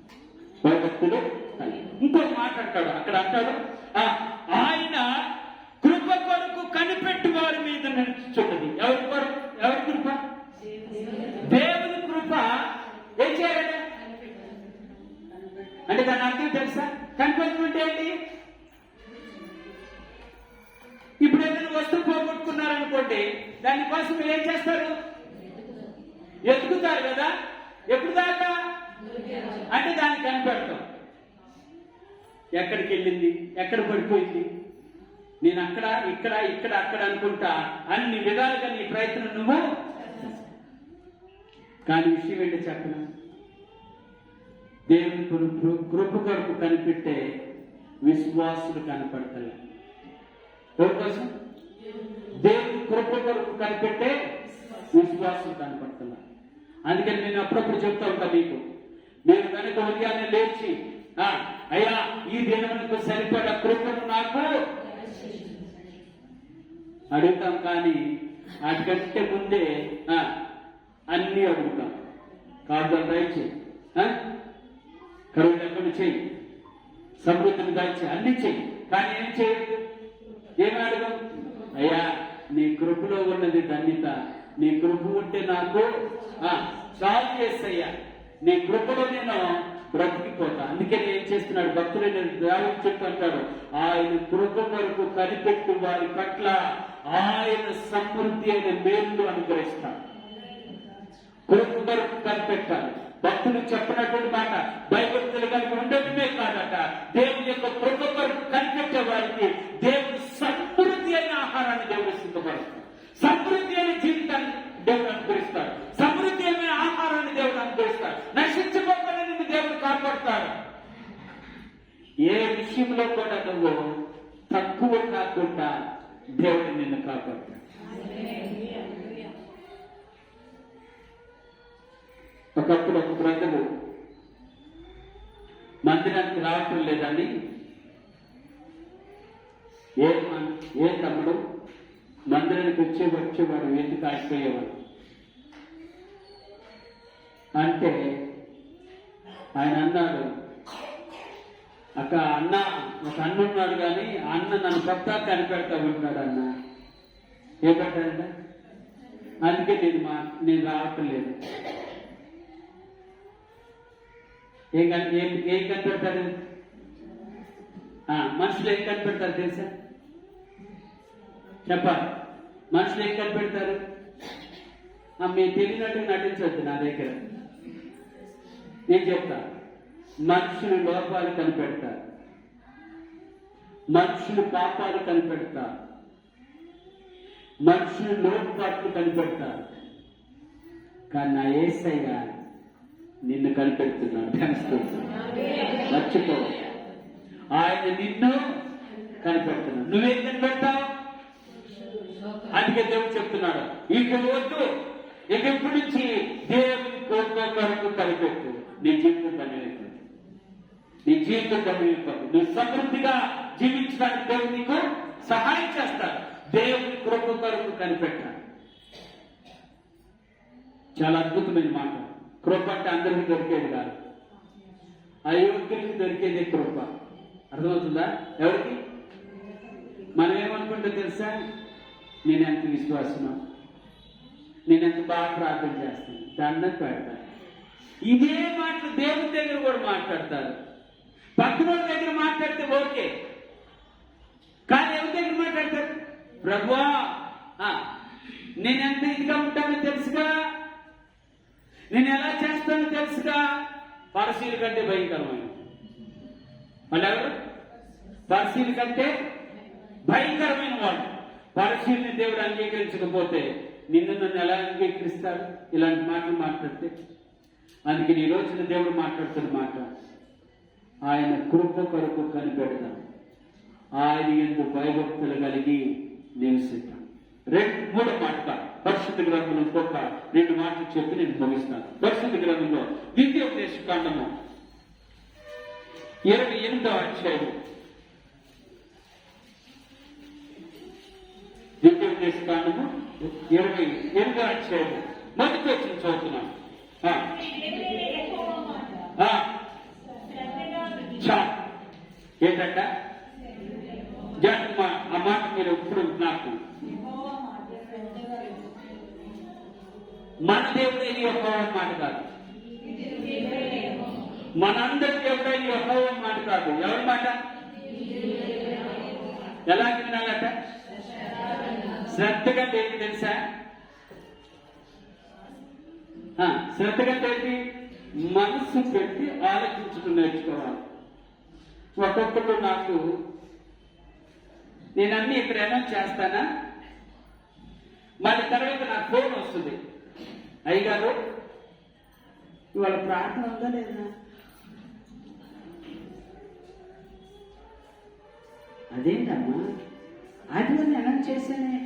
భయభక్తులు కలిగి. ఇంకొక మాట అంటాడు అక్కడ, అంటాడు ఆయన కృప కొరకు కనిపెట్టు వారి మీద నడుచున్నది. ఎవరి కొరకు? ఎవరి కృప? దేవుని కృప. ఏం చేయాలంటే అంటే దాని అర్థం తెలుసా? కనిపెట్టుకుంటే ఏంటి? ఇప్పుడు ఏదైనా వస్తువు పోగొట్టుకున్నారనుకోండి, దానికోసం మీరు ఏం చేస్తారు? ఎత్తుకుతారు కదా. ఎప్పుడు దాకా అంటే దాన్ని కనిపెడతాం. ఎక్కడికి వెళ్ళింది, ఎక్కడ పడిపోయింది, నేను అక్కడ ఇక్కడ ఇక్కడ అక్కడ అనుకుంటా అన్ని విధాలుగా నీ ప్రయత్నం నువ్వు. కానీ విషయం ఏంటో చెప్పను, దేవుని కృప కొరకు కనిపెట్టే విశ్వాసులు కనపడతాయి. ఎవరి కోసం? దేవుని కృప కొరకు కనిపెట్టే విశ్వాసులు కనపడుతున్నారు. అందుకని నేను అప్పుడప్పుడు చెప్తా ఉంటా మీకు, నేను కనుక ఉదయాన్నే లేచి అయ్యా ఈ దినమునకు సరిపడా కృపను నాకు అడుగుతాం. కానీ వాటికంటే ముందే అన్నీ అడుగుతాం. కాదు దయచి, కరువు లేకుండా చెయ్యి, సమృద్ధిని దాచి అన్ని చెయ్యి. కానీ ఏం చేయదు? ఏమి అడగం? అయ్యా నీ కృపలో ఉన్నది ధన్యత, నీ కృప ఉంటే నాకు చాలు చేస్తయ్యా, నీ కృపలో నేను బ్రతికిపోతా. అందుకని ఏం చేస్తున్నాడు భక్తులైన దావీదు చెప్తుంటాడు, ఆయన కృప వరకు కనిపెట్టు వారి పట్ల ఆయన సమృద్ధి అయిన మేలు అనుగ్రహిస్తాడు. కృప వరకు కనిపెట్టాలి. భక్తులు చెప్పినటువంటి మాట భయభక్తులు కలిగి ఉండటమే కాదట, దేవుని యొక్క కృప వరకు కనిపెట్టే వారికి దేవుడు సమృద్ధి అయిన ఆహారాన్ని దేవుడు సిద్ధపరుస్తాడు. సమృద్ధి అయిన జీవితాన్ని దేవుడు అనుగ్రహిస్తాడు. సమృద్ధి అయిన ఆహారాన్ని దేవుడు అనుగ్రహిస్తాడు. నశించుకోకుండా నిన్ను దేవుడు కాపాడుతాడు. ఏ విషయంలో కూడా నువ్వు తక్కువ కాకుండా దేవుడు నిన్ను కాపాడుతాడు. ఒకప్పుడు ఒక బ్రదరు మందిరానికి రావటం లేదని ఏ తమ్ముడు మందిరానికి వచ్చేవాడు ఎందుకు ఆగిపోయేవాడు అంటే ఆయన అన్నాడు, ఒక అన్న ఉన్నాడు కానీ ఆ అన్న నన్ను కొత్త కనిపెడతా ఉంటాడు అన్న. ఏ పెట్టాడంట? అందుకే నేను రావటం లేదు. ఏం కనిపెడతాడు? మనుషులు ఏం కనిపెడతారు తెలుసా? చెప్పాలి. మనుషులు ఏం కనిపెడతారు? మీరు తెలియనట్టు నటించవద్దు నా దగ్గర. నేను చెప్తా, మనుషులు లోపాలు కనిపెడతారు, మనుషులు పాపాలు కనిపెడతారు, మనుషులు లోటుపాట్లు కనిపెడతారు. కానీ నా యేసయ్య నిన్ను కనిపెడుతున్నాడు. మర్చిపో, ఆయన నిన్ను కనిపెడుతున్నాడు. నువ్వేం కనిపెడతావు? అందుకే దేవుడు చెప్తున్నాడు, ఇక వద్దు, ఇక ఇప్పటి నుంచి దేవుని కొరకు కనిపెట్టు. నీ జీవితం ధన్యమైపోతుంది, నీ జీవితం ధన్యమైపోతుంది. నువ్వు సమృద్ధిగా జీవించడానికి దేవుడు నీకు సహాయం చేస్తాడు. దేవుని కొరకు కనిపెట్టాలి. చాలా అద్భుతమైన మాట. కృప అంటే అందరికీ దొరికేది కాదు, అయోగ్యులకి దొరికేదే కృప. అర్థమవుతుందా? ఎవరికి? మనం ఏమనుకుంటే తెలుసా, నేనెంత విశ్వాసమా, నేనెంత బాగా ప్రార్థన చేస్తాను, దండం పెడతాను. ఇదే మాటలు దేవుని దగ్గర కూడా మాట్లాడతారు. పక్కన దగ్గర మాట్లాడితే ఓకే, కానీ ఎవరి దగ్గర మాట్లాడతారు? ప్రభువా, నేనెంత ఇదిగా ఉంటానో తెలుసుగా, నేను ఎలా చేస్తానో తెలుసుగా. పరిశీలి కంటే భయంకరమైన వాళ్ళు ఎవరు? పరిశీలి కంటే భయంకరమైన వాళ్ళు. పరిశీలిని దేవుడు అంగీకరించకపోతే నిన్ను నన్ను ఎలా అంగీకరిస్తాడు? ఇలాంటి మాటలు మాట్లాడితే. అందుకే ఈ రోజున దేవుడు మాట్లాడుతున్న మాట, ఆయన కృప కొరకు కనిపెడతాం, ఆయన యందు భయభక్తులు కలిగి నివసిస్తాం. మూడో మాట పరిశుద్ధ గ్రంథంలో ఇంకొక 2 మాటలు చెప్పి నేను ముగిస్తాను. పరిశుద్ధ గ్రంథంలో ద్వితీయోపదేశ కాండము 28వ అధ్యాయం, ద్వితీయోపదేశ కాండము 28వ అధ్యాయం మొదటి వచనం చదువుతున్నాను. ఏంటంట? ఆ మాట మీరు ఎప్పుడు నాకు, మన దేవుడైన యెహోవా మాట కాదు, మనందరి దేవుడైన యెహోవా మాట కాదు. ఎవరి మాట? ఎలా వినాలట? శ్రద్ధగా ఏంటి తెలుసా? శ్రద్ధగా ఏంటి? మనసు పెట్టి ఆలోచించుకుని నేర్చుకోవాలి. ఒక్కొక్కరు నాకు, నేనన్నీ ఇక్కడ ఏమైనా చేస్తానా, మళ్ళీ తర్వాత నాకు ఫోన్ వస్తుంది, అయ్యగారు ఇవాళ ప్రార్థన ఉందా లేదా? అదేంటమ్మా, అది నేను అనౌన్స్ చేశానే.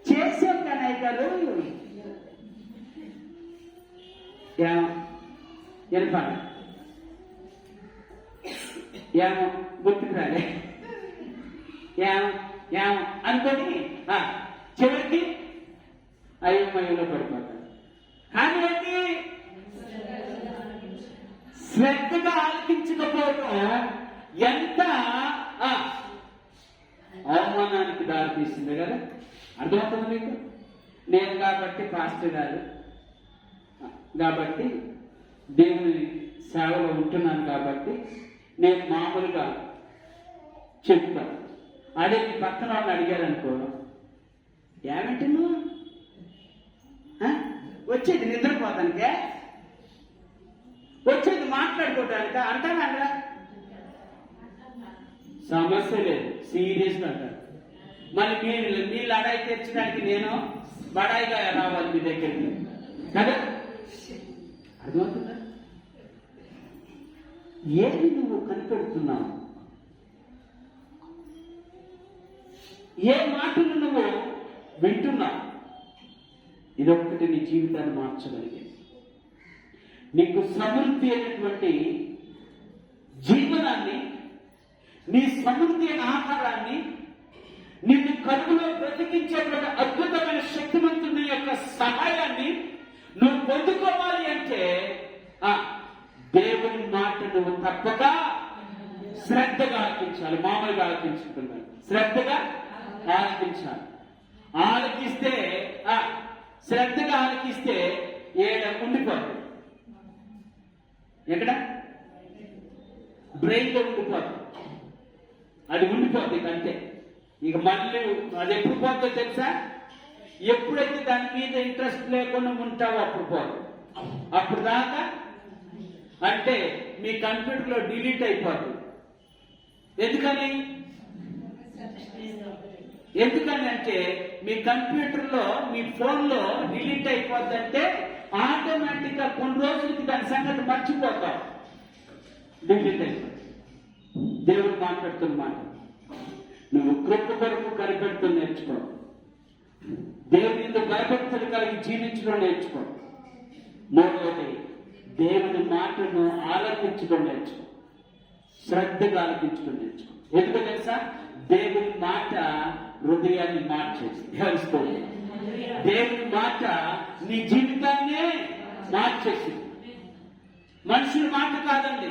చేసాం కానీ అయ్యగారు వెళ్ళిపోయి ఏమో గుర్తుకు రాలే, ఏమో అనుకొని చివరికి అయోమయంలో పడిపోతాడు. కానీ ఏంటి? శ్రద్ధగా ఆలకించకపోవడం ఎంత అవమానానికి దారితీస్తుంది కదా. అర్థమవుతుంది మీకు? నేను కాబట్టి పాస్టర్ గారు కాబట్టి దేవుని సేవలో ఉంటున్నాను కాబట్టి నేను మామూలుగా చెప్తాను. అదే మీ పక్కన వాళ్ళని అడిగారనుకో, ఏమంటే నువ్వు వచ్చేది నిద్రపోతానికే, వచ్చేది మాట్లాడుకోవటానిక అంటారా? సమస్య లేదు, సీరియస్గా అంటారు. మళ్ళీ మీ లడాయి తెచ్చడానికి నేను బడాయిగా రావాలి మీ దగ్గరికి కదా. అర్థమవుతుందా? ఏది నువ్వు కనిపెడుతున్నావు? ఏ మాటలు నువ్వు వింటున్నావు? ఇదొక్కటి నీ జీవితాన్ని మార్చగలిగేది. నీకు సమృద్ధి అయినటువంటి జీవనాన్ని, నీ సమృద్ధి అయిన ఆహారాన్ని, నిన్ను కడుపులో బ్రతికించేటువంటి అద్భుతమైన శక్తివంతుని యొక్క సహాయాన్ని నువ్వు పొందుకోవాలి అంటే దేవుని మాట నువ్వు తప్పక శ్రద్ధగా ఆలకించాలి. మామూలుగా ఆలకించుకున్నాను, శ్రద్ధగా ఆలకించాలి. ఆలకిస్తే శ్రద్ధగా ఆలకిస్తే ఉండిపోతుంది. ఎక్కడ? బ్రెయిన్లో ఉండిపోతుంది. అది ఉండిపోతుంది అంతే. ఇక మళ్ళీ అది ఎప్పుడు పోతుందో తెలుసా? ఎప్పుడైతే దాని మీద ఇంట్రెస్ట్ లేకుండా ఉంటావో అప్పుడు పోదు. అప్పుడు దాకా అంటే మీ కంప్యూటర్లో డిలీట్ అయిపోతుంది. ఎందుకని అంటే మీ కంప్యూటర్లో మీ ఫోన్లో డిలీట్ అయిపోద్దంటే ఆటోమేటిక్ గా కొన్ని రోజులకి దాని సంగతి మర్చిపోతావు. డిలీట్ అయిపోతుంది. దేవుడు మాట్లాడుతున్న మాట, నువ్వు కృప కొరకు కనిపెడుతూ నేర్చుకో. దేవుని ఎందుకు భయభక్తులు కలిగి జీవించడం నేర్చుకో. మూడవది, దేవుని మాటను ఆలకించడం నేర్చుకో. శ్రద్ధగా ఆలకించడం నేర్చుకో. ఎందుకు తెలుసా? దేవుని మాట హృదయాన్ని మార్చేసి ధ్యానిస్తుంది. దేవుని మాట నీ జీవితాన్నే మార్చేసి. మనుషుల మాట కాదండి.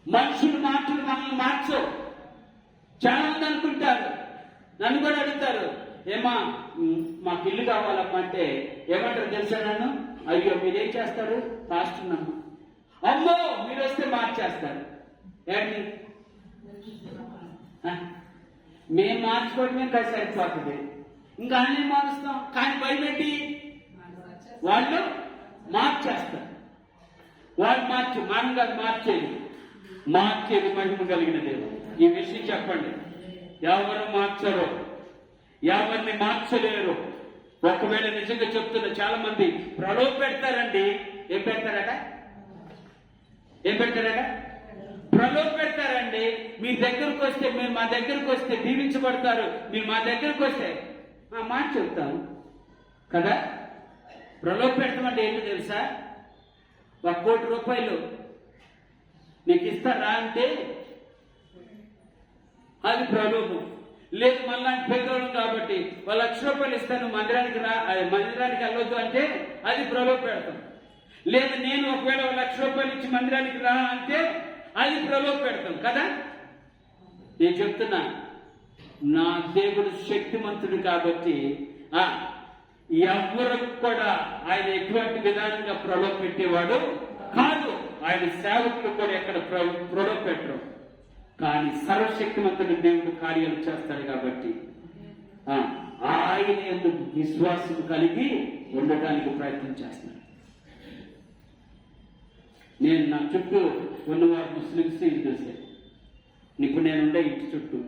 మనుషుల మాటలు మనల్ని మార్చవు. చాలా మంది అనుకుంటారు, నన్ను కూడా అడుగుతారు, ఏమా మాకు ఇల్లు కావాలమ్మా అంటే ఏమంటారు తెలుసా? నన్ను, అయ్యో మీరేం చేస్తారు? పాస్టర్ నమ్మ. అమ్మో మీరు వస్తే మార్చేస్తారు. ఏంటి మేము మార్చుకోవడమే కదా సరిపోతుంది, ఇంకా అన్నీ మారుస్తాం. కానీ భయపెట్టి వాళ్ళు మార్చేస్తారు. వాళ్ళు మనం కాదు మార్చేది మహిమ కలిగిన దేవుడు. ఈ విషయం చెప్పండి. ఎవరు మార్చరు, ఎవరిని మార్చలేరు. ఒకవేళ నిజంగా చెప్తున్నా, చాలా మంది ప్రలోభ పెడతారండి. ఏం పెడతారట? ప్రలోభ పెడతారండి. మీ దగ్గరకు వస్తే, మీరు మా దగ్గరకు వస్తే దీవించబడతారు. మీరు మా దగ్గరకు వస్తే మాట చెప్తాం కదా. ప్రలోభ పెడతామంటే ఏంటో తెలుసా? 1 కోటి రూపాయలు నీకు ఇస్తారా అంటే అది ప్రలోభం. లేదు మనలాంటి పేదోళం కాబట్టి 1 లక్ష రూపాయలు ఇస్తాను, మందిరానికి వెళ్ళొద్దు అంటే అది ప్రలోభ పెడతాం. లేదు నేను ఒకవేళ 1 లక్ష రూపాయలు ఇచ్చి మందిరానికి రా అంటే అది ప్రలోభ పెడతాం కదా. నేను చెప్తున్నా, నా దేవుడు శక్తిమంతుడు కాబట్టి ఎవరికి కూడా ఆయన ఎటువంటి విధానంగా ప్రలోభ పెట్టేవాడు కాదు. ఆయన సేవకులు కూడా ఎక్కడ ప్రలోభ పెట్టరు. కానీ సర్వశక్తిమంతుడు దేవుడు కార్యాలు చేస్తాడు కాబట్టి ఆయన ఎందుకు విశ్వాసం కలిగి ఉండటానికి ప్రయత్నం చేస్తున్నాడు. నేను నా చుట్టూ ఉన్నవారు ముస్లింస్, హిందూసే. ఇప్పుడు నేనుండే ఇంటి చుట్టూ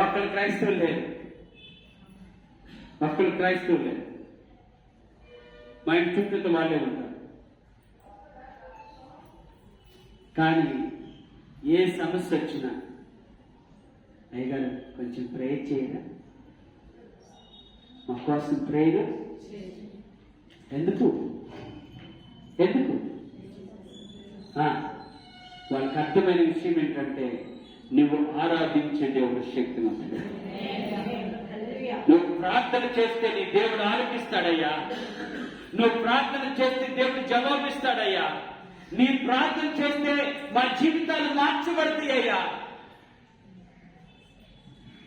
ఒక్కరు క్రైస్తవులు లేరు. మా ఇంటి చుట్టూ వాళ్ళే ఉంటారు. కానీ ఏ సమస్య వచ్చినా, అయ్యగారు కొంచెం ప్రేయర్ చేయరా, మా కోసం ప్రేయర్ ఎందుకు వాళ్ళకి అర్థమైన విషయం ఏంటంటే, నువ్వు ఆరాధించే దేవుడు శక్తిమంతుడు. నువ్వు ప్రార్థన చేస్తే నీ దేవుడు ఆలకిస్తాడయ్యా. నువ్వు ప్రార్థన చేస్తే దేవుడు జవాబిస్తాడయ్యా. నీ ప్రార్థన చేస్తే మా జీవితాలు మార్చబడతాయ్యా.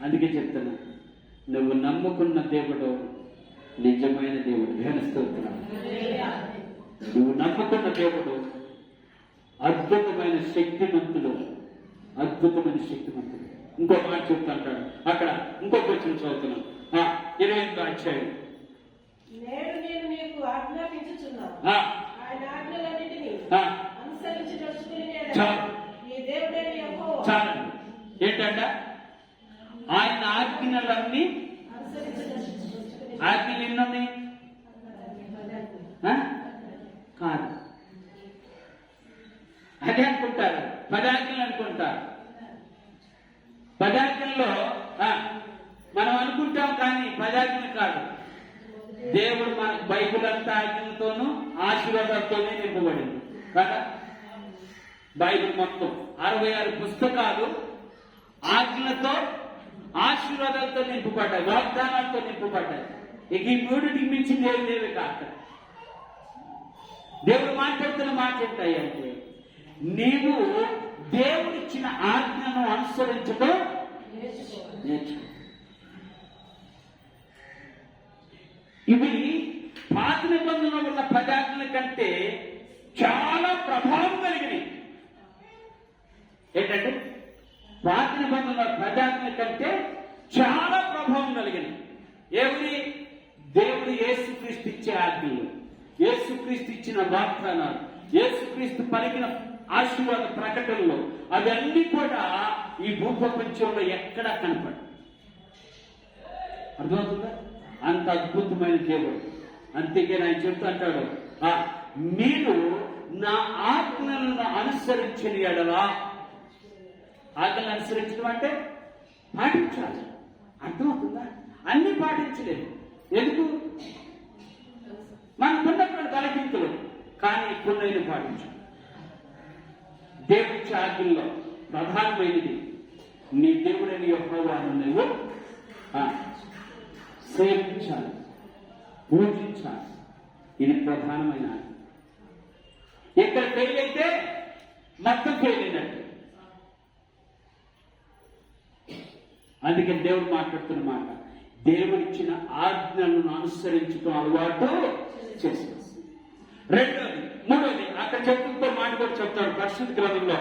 అందుకే చెప్తున్నా, నువ్వు నమ్ముకున్న దేవుడు నిజమైన దేవుడు. ధ్యానిస్తున్నావు. నువ్వు నమ్ముకున్న దేవుడు అద్భుతమైన శక్తిమంతుడు. ఇంకో మాట చెప్తాంటాడు అక్కడ. ఇంకొక వచ్చిన చదువుతున్నాం 28వ అధ్యాయం. నేడు నేను నీకు ఆజ్ఞాపించుచున్నాను, ఆయన ఆజ్ఞలన్నిటినీ అనుసరించి నడుచుకునేలా నీ దేవుడైన యెహోవా. చాలండి. ఏంటంట? ఆయన ఆజ్ఞలన్నీ ఆజ్ఞలు ఎన్నున్నాయి కాదు. అదే అనుకుంటారు, 10 ఆజ్ఞలు అనుకుంటారు. 10 ఆజ్ఞల్లో మనం అనుకుంటాం, కానీ 10 ఆజ్ఞలు కాదు. దేవుడు మనకు బైబిల్ అంతా ఆజ్ఞలతోనూ ఆశీర్వాదాలతోనే నింపబడింది కదా. బైబిల్ మొత్తం 66 పుస్తకాలు ఆజ్ఞలతో ఆశీర్వాదాలతో నింపబడ్డాయి, వాగ్దానాలతో నింపబడ్డాయి. ఇక ఈ మూడిటికి మించింది ఏమి లేవు కాక. దేవుడు మాట్లాడుతున్న మాట ఏంటంటే, నీవు దేవుడిచ్చిన ఆజ్ఞను అనుసరించడం నేర్చుకో. ఇవి పాత నిబంధనలో ఉన్న 10 ఆజ్ఞల కంటే చాలా ప్రభావం కలిగినవి. ఏంటంటే పాత నిబంధనల ప్రజాజ్ఞ కంటే చాలా ప్రభావం కలిగింది. ఎవరి దేవుడు యేసుక్రీస్తు ఇచ్చే ఆజ్ఞలు, యేసుక్రీస్తు ఇచ్చిన వాగ్దానాలు, యేసుక్రీస్తు పలికిన ఆశీర్వాద ప్రకటనలు అవన్నీ కూడా ఈ భూప్రపంచంలో ఎక్కడా కనపడు. అర్థమవుతుందా? అంత అద్భుతమైన దేవుడు. అందుకే ఆయన చెప్తూ అంటాడు, మీరు నా ఆజ్ఞలను అనుసరించిన ఎడలా, ఆజ్ఞలను అనుసరించడం అంటే పాటించాలి. అర్థమవుతుందా? అన్ని పాటించలేదు. ఎందుకు? మనకున్నటువంటి బలహీనతలు, కానీ కొన్ని పాటించాలి. దేవుడి ఆజ్ఞల్లో ప్రధానమైనది నీ దేవుడైన యెహోవాను నువ్వు సేవించాలి, పూజించాలి. ఇది ప్రధానమైన. ఇక్కడ ఫెయిల్ అయితే మొత్తం ఫెయిల్ అయినట్టు. అందుకని దేవుడు మాట్లాడుతున్న మాట, దేవుడిచ్చిన ఆజ్ఞలను అనుసరించడం అలవాటు చేసి. రెండోది, మూడోది, అక్కడ చెప్తున్న మాట కూడా చెప్తాడు పరిశుద్ధ గ్రంథంలో.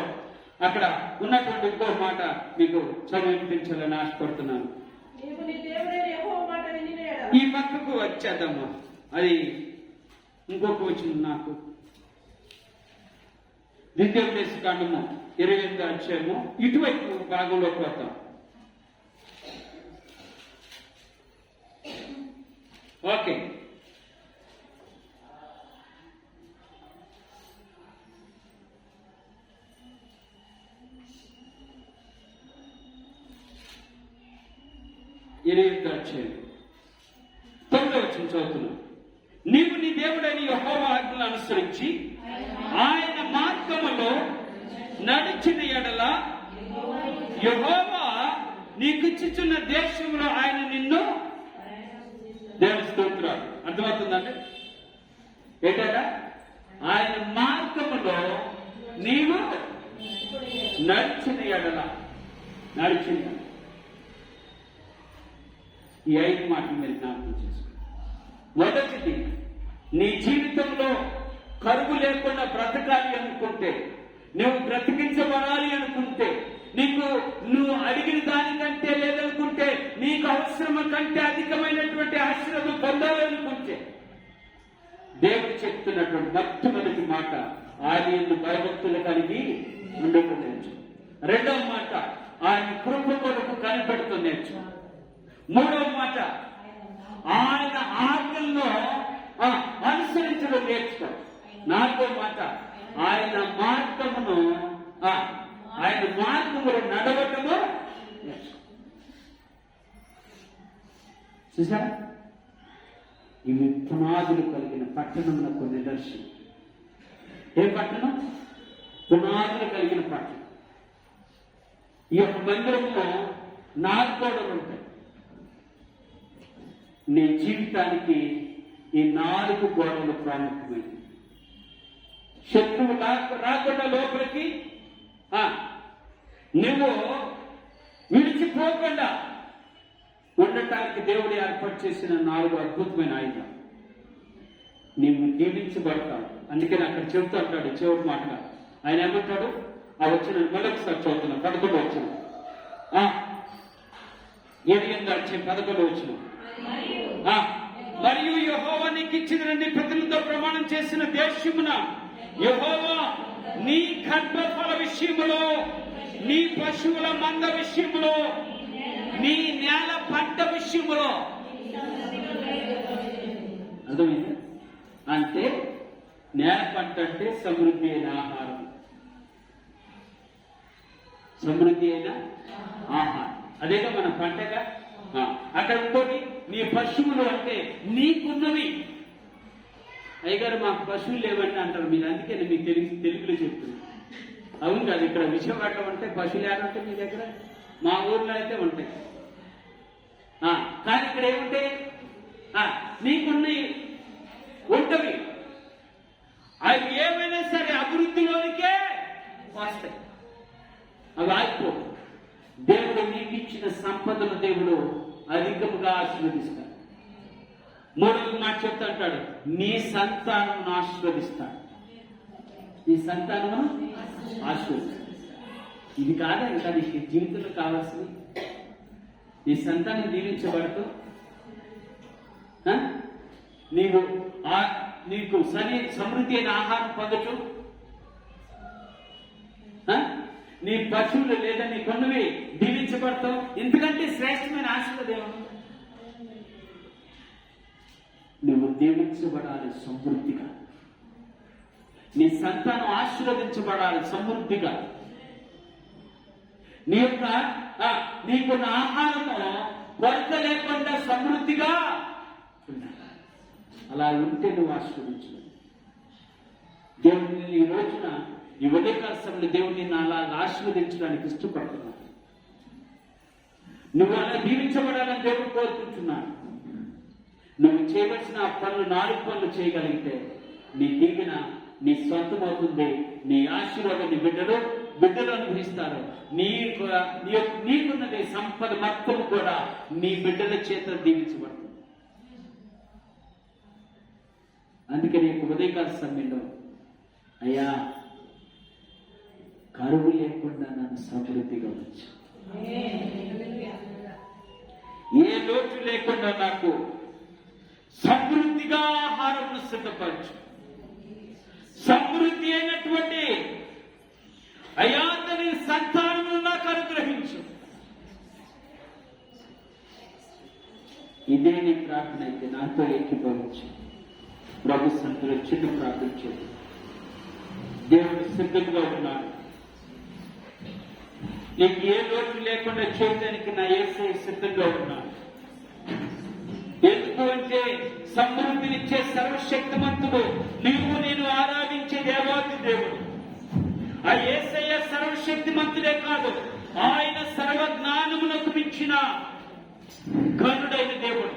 అక్కడ ఉన్నటువంటి ఇంకో మాట మీకు చదివించాలని ఆశపడుతున్నాను. ఈ పక్కకు వచ్చేద్దాము. అది ఇంకొక వచ్చింది నాకు. ద్వితీయోపదేశకాండము 28వ అధ్యాయము ఇటువైపు భాగంలోకి వద్దాం. ఓకే, చదువుతున్నాను. నీవు నీ దేవుడైన యెహోవా ఆజ్ఞలను అనుసరించి ఆయన మార్గములో నడిచిన ఎడల యెహోవా నీకిచ్చుచున్న దేశంలో ఆయన నిన్ను దేవుని స్తోత్రాలు. అర్థమవుతుందంటే ఏంటట? ఆయన మార్గములో నీవు నడిచిన ఎడల, నడిచిన ఈ 5 మాటలు మీరు జ్ఞాపకం చేసుకోండి. మొదటిది, నీ జీవితంలో కరువు లేకుండా బ్రతకాలి అనుకుంటే, నువ్వు బ్రతికించబడాలి అనుకుంటే, నువ్వు అడిగిన దానికంటే లేదనుకుంటే, నీకు అవసరం కంటే అధికమైనటువంటి ఆశీర్వాదం పొందాలనుకుంటే, దేవుడు చెప్తున్నటువంటి మొట్టమొదటి మాట, ఆయన భయభక్తులు కలిగి ఉండటం నేర్చు. రెండవ మాట, ఆయన కృప కొరకు కనిపెడుతూ నేర్చు. మూడవ మాట, ఆయన ఆజ్ఞల్లో అనుసరించడం నేర్చుకో. నాలుగో మాట, ఆయన మార్గమును ఆయన మార్గములు నడవటము నేర్చుకో. చూసారా? ఇవి పునాదులు కలిగిన పట్టణంలో నిదర్శనం. ఏ పట్టణం? పునాదులు కలిగిన పట్టణం. ఈ యొక్క మందిరంలో 4 గోడలు ఉంటాయి. నీ జీవితానికి ఈ 4 గోడలు ప్రాముఖ్యమైనవి. శత్రువు రాకుండా లోపలికి నువ్వు విడిచిపోకుండా ఉండటానికి దేవుడు ఏర్పాటు చేసిన 4 అద్భుతమైన ఆయుధాలు. నీవు దీవించబడతావు. అందుకని అక్కడ చెబుతూ అంటాడు చివరి మాటగా. ఆయన ఏమంటాడు? ఆ వచ్చిన మరొకసారి చదువుతున్నా. 11 వచ్చిన 11 వచ్చిన మరియు యెహోవా నీకు ఇచ్చిన నీ పితరులతో ప్రమాణం చేసిన దేశమున యెహోవా నీ గర్భఫల విషయములో, నీ పశువుల మంద విషయములో, నీ నేల పంట విషయములో. అర్థమైంది? అంటే నేల పంట అంటే సమృద్ధి అయిన ఆహారం, సమృద్ధి అయిన ఆహారం. అదేగా మన పంటగా. అక్కడ ఇంకోటి, నీ పశువులు అంటే నీకున్నవి. అయ్యగారు మాకు పశువులు లేవండి అంటారు మీరు. అందుకే నేను మీకు తెలుగులో చెప్తున్నాను. అవును కాదు, ఇక్కడ విశాఖపట్నం అంటే పశువులు ఏమంటే మీ దగ్గర, మా ఊర్లో అయితే ఉంటాయి. కానీ ఇక్కడ ఏముంటాయి? నీకున్నవి ఉంటవి. అవి ఏమైనా సరే అభివృద్ధిలోనికే వస్తాయి, అవి ఆగిపో. దేవుడు నీకు ఇచ్చిన సంపదను దేవుడు అధికముగా ఆశీర్వదిస్తాడు. మూడవ మాట చెప్తా అంటాడు, నీ సంతానం ఆశీర్వదిస్తాడు. నీ సంతానం ఆశీర్వదిస్తాడు. ఇది కాదా ఇంకా నీకు జీవితంలో కావాల్సింది? నీ సంతానం దీవించబడుతూ నీకు సమృద్ధి అయిన ఆహారం పొందటం, నీ పశువులు లేదా నీ కొన్నవి దీవించబడతావు. ఎందుకంటే శ్రేష్టమైన ఆశీర్వాదం నువ్వు దీవించబడాలి సమృద్ధిగా. నీ సంతానం ఆశీర్వదించబడాలి సమృద్ధిగా. నీకున్న ఆహారము కొరత లేకుండా సమృద్ధిగా ఉండాలి. అలా ఉంటే నువ్వు ఆశీర్వదించు. దేవుడిని ఈ రోజున ఈ ఉదయకాల సమయంలో దేవుడిని అలా ఆశీర్వదించడానికి ఇష్టపడుతున్నాను. నువ్వు అలా దీవించబడాలని దేవుడు కోరుకుంటున్నాను. నువ్వు చేయవలసిన పనులు 4 పనులు చేయగలిగితే నీ దీవెన నీ సొంతమవుతుంది. నీ ఆశీర్వాదం నీ బిడ్డలు అనుభవిస్తారు. నీకున్నది సంపద మొత్తం కూడా నీ బిడ్డల చేత దీవించబడుతుంది. అందుకే నీకు ఉదయకాల సమయంలో అయ్యా కరువు లేకుండా నన్ను సమృద్ధిగా ఉంచు, ఏ లోటు లేకుండా నాకు సమృద్ధిగా ఆహారం సిద్ధపరచు, సమృద్ధి అయినటువంటి అయ్యా తన సంతానమును నాకు అనుగ్రహించు. ఇదే నీ ప్రార్థన అయితే నాతో ఏకీభవించు. ప్రభు సంతులో చిన్న ప్రార్థించేది. దేవుడు సిద్ధంగా ఉన్నాడు. నీకు ఏ లోటు లేకుండా చేయడానికి నా యేసయ్య సిద్ధంగా ఉన్నాడు. ఎందుకు అంటే సమృద్ధినిచ్చే సర్వశక్తిమంతుడు నీవు నేను ఆరాధించే దేవాది దేవుడు. ఆ యేసయ్య సర్వశక్తిమంతుడే కాదు, ఆయన సర్వజ్ఞానమునకు మించిన ఘనుడైన దేవుడు.